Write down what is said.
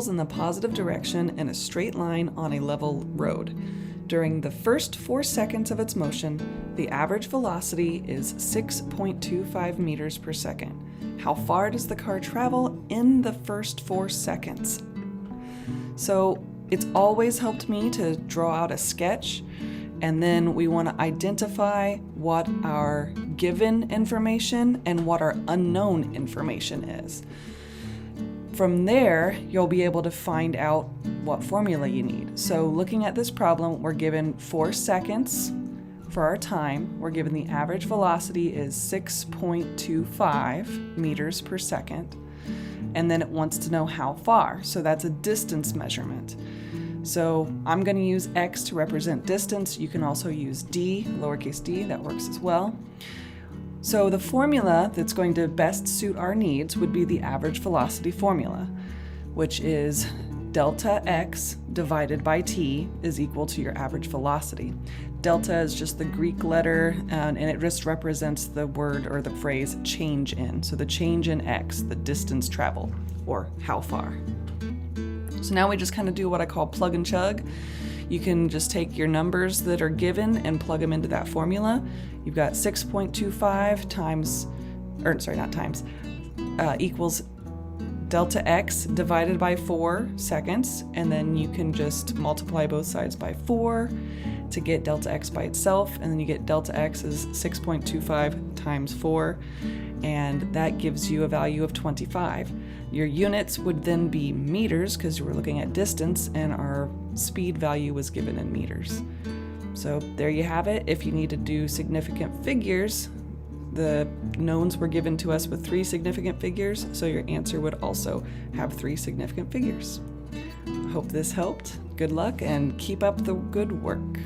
travels in the positive direction in a straight line on a level road. During the first 4 seconds of its motion, the average velocity is 6.25 meters per second. How far does the car travel in the first 4 seconds? So it's always helped me to draw out a sketch, and then we want to identify what our given information and what our unknown information is. From there, you'll be able to find out what formula you need. So looking at this problem, we're given 4 seconds for our time. We're given the average velocity is 6.25 meters per second. And then it wants to know how far. So that's a distance measurement. So I'm going to use x to represent distance. You can also use d, lowercase d, that works as well. So the formula that's going to best suit our needs would be the average velocity formula, which is delta x divided by t is equal to your average velocity. Delta is just the Greek letter, and it just represents the word or the phrase change in. So the change in x, the distance traveled, or how far. So now we just kind of do what I call plug and chug. You can just take your numbers that are given and plug them into that formula. You've got 6.25 equals delta x divided by 4 seconds, and then you can just multiply both sides by 4 to get delta x by itself, and then you get delta x is 6.25 times 4, and that gives you a value of 25. Your units would then be meters because we're looking at distance, and our speed value was given in meters. So there you have it. If you need to do significant figures, the knowns were given to us with 3 significant figures, so your answer would also have 3 significant figures. Hope this helped. Good luck and keep up the good work.